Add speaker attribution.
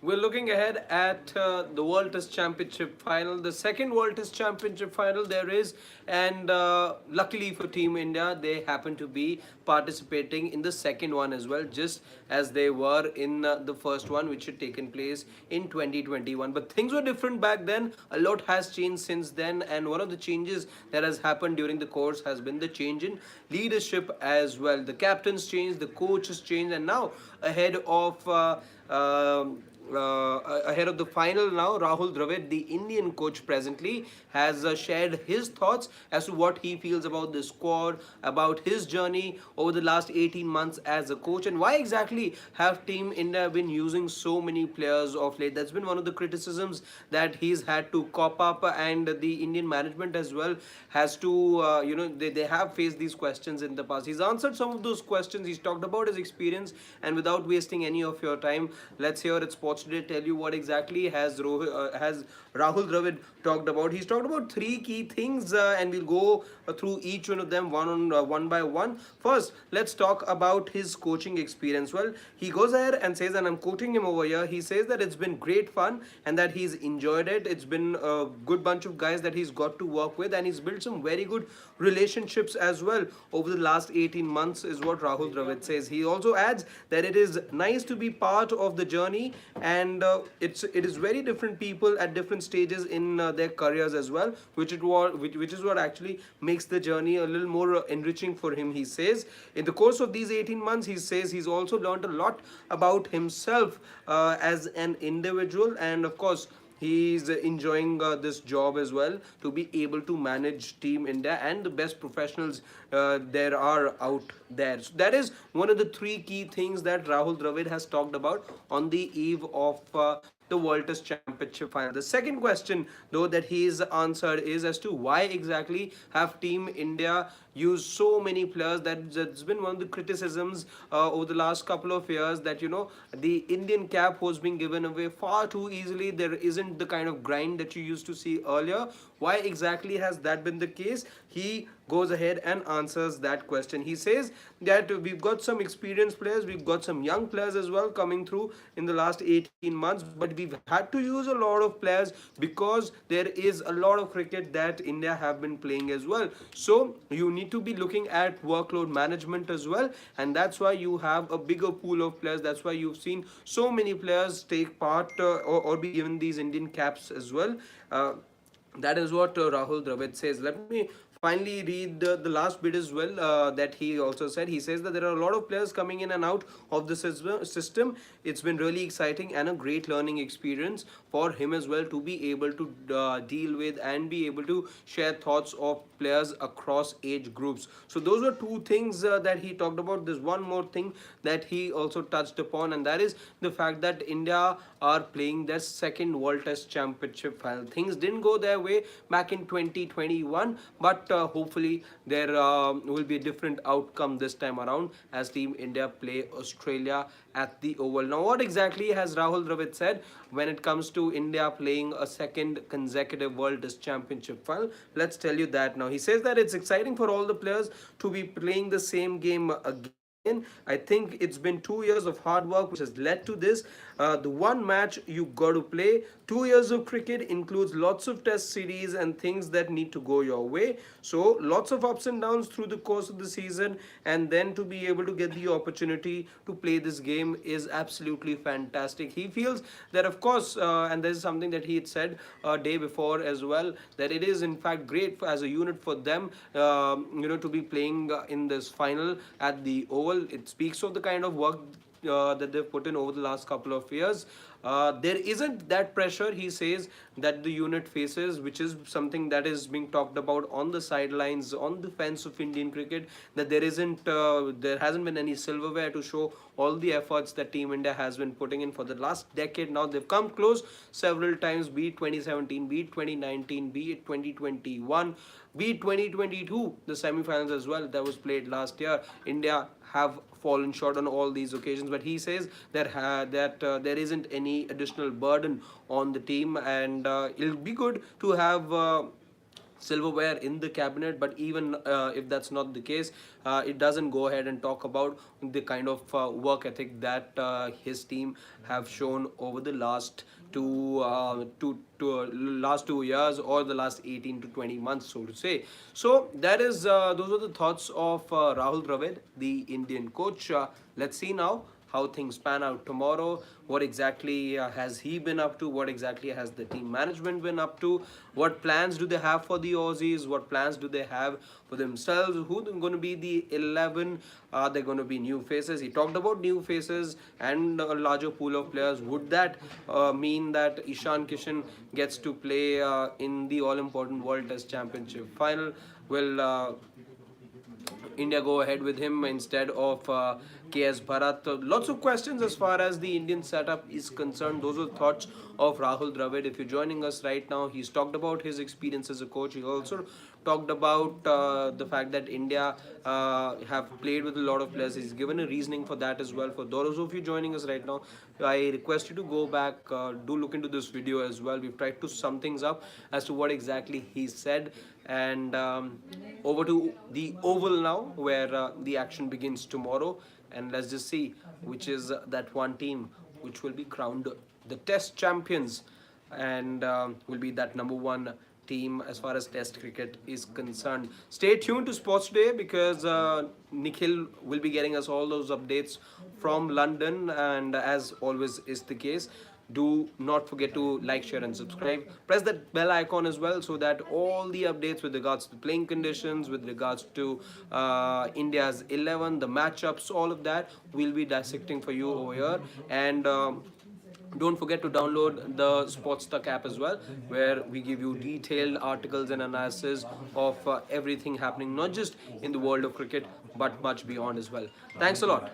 Speaker 1: We're looking ahead at the World Test Championship final, the second World Test Championship final there is, and luckily for Team India, they happen to be participating in the second one as well, just as they were in the first one, which had taken place in 2021. But things were different back then. A lot has changed since then, and one of the changes that has happened during the course has been the change in leadership as well. The captains changed, the coaches changed, and now ahead of ahead of the final now, Rahul Dravid, the Indian coach presently, has shared his thoughts as to what he feels about the squad, about his journey over the last 18 months as a coach, and why exactly have Team India been using so many players of late. That's been one of the criticisms that he's had to cop up, and the Indian management as well has to, they have faced these questions in the past. He's answered some of those questions. He's talked about his experience, and without wasting any of your time, let's hear it. Sports Today tell you what exactly has Rahul Dravid talked about. He's talked about three key things, and we'll go through each one of them one by one. First, let's talk about his coaching experience. Well, he goes ahead and says, and I'm quoting him over here. He says that it's been great fun and that he's enjoyed it. It's been a good bunch of guys that he's got to work with, and he's built some very good relationships as well over the last 18 months, is what Rahul Dravid says. He also adds that it is nice to be part of the journey, and it is very different people at different stages in their careers as well, which is what actually makes the journey a little more enriching for him. He says in the course of these 18 months, he says he's also learned a lot about himself as an individual, and of course he's enjoying this job as well, to be able to manage Team India and the best professionals there are out there. So that is one of the three key things that Rahul Dravid has talked about on the eve of the World Test Championship final. The second question, though, that he's answered is as to why exactly have Team India used so many players. That's been one of the criticisms over the last couple of years, that the Indian cap was being given away far too easily. There isn't the kind of grind that you used to see earlier. Why exactly has that been the case? He goes ahead and answers that question. He says that we've got some experienced players, we've got some young players as well coming through in the last 18 months, but we've had to use a lot of players because there is a lot of cricket that India have been playing as well. So you need to be looking at workload management as well, and that's why you have a bigger pool of players. That's why you've seen so many players take part or be given these Indian caps as well. That is what Rahul Dravid says. Let me finally read the last bit as well, that he also said. He says that there are a lot of players coming in and out of the system. It's been really exciting and a great learning experience for him as well, to be able to deal with and be able to share thoughts of players across age groups. So those were two things that he talked about. There's one more thing that he also touched upon, and that is the fact that India are playing their second World Test Championship final. Things didn't go their way back in 2021, but hopefully there will be a different outcome this time around as Team India play Australia at the Oval. Now, what exactly has Rahul Dravid said when it comes to India playing a second consecutive World Test Championship final? Let's tell you that now. He says that it's exciting for all the players to be playing the same game again. I think it's been 2 years of hard work which has led to this. The one match you got to play. 2 years of cricket includes lots of test series and things that need to go your way. So lots of ups and downs through the course of the season, and then to be able to get the opportunity to play this game is absolutely fantastic. He feels that, of course, and this is something that he had said a day before as well, that it is in fact great as a unit for them, to be playing in this final at the Oval. It speaks of the kind of work that they've put in over the last couple of years. There isn't that pressure, he says, that the unit faces, which is something that is being talked about on the sidelines, on the fence of Indian cricket, that there hasn't been any silverware to show all the efforts that Team India has been putting in for the last decade. Now they've come close several times, be it 2017, be it 2019, be it 2021, be it 2022, the semi-finals as well that was played last year. India have fallen short on all these occasions, but he says that there isn't any additional burden on the team, and it'll be good to have silverware in the cabinet. But even if that's not the case, it doesn't go ahead and talk about the kind of work ethic that his team have shown over the last last 2 years, or the last 18 to 20 months, so to say. So that is those are the thoughts of Rahul Dravid, the Indian coach. Let's see now how things pan out tomorrow. What exactly has he been up to? What exactly has the team management been up to? What plans do they have for the Aussies? What plans do they have for themselves? Who are going to be the 11? Are there going to be new faces? He talked about new faces and a larger pool of players. Would that mean that Ishan Kishan gets to play in the all-important World Test Championship final? Will India go ahead with him instead of KS Bharat? Lots of questions as far as the Indian setup is concerned. Those are thoughts of Rahul Dravid. If you're joining us right now, he's talked about his experience as a coach. He also talked about the fact that India have played with a lot of players. He's given a reasoning for that as well. For those of you joining us right now, I request you to go back, do look into this video as well. We've tried to sum things up as to what exactly he said. And over to the Oval now, where the action begins tomorrow. And let's just see which is that one team which will be crowned the Test champions, and will be that number one team as far as Test cricket is concerned. Stay tuned to Sports Day, because Nikhil will be getting us all those updates from London, and as always is the case, do not forget to like, share and subscribe. Press that bell icon as well, so that all the updates with regards to playing conditions, with regards to India's 11, the matchups, all of that we'll be dissecting for you over here. And don't forget to download the AajTak app as well, where we give you detailed articles and analysis of everything happening, not just in the world of cricket, but much beyond as well. Thanks a lot.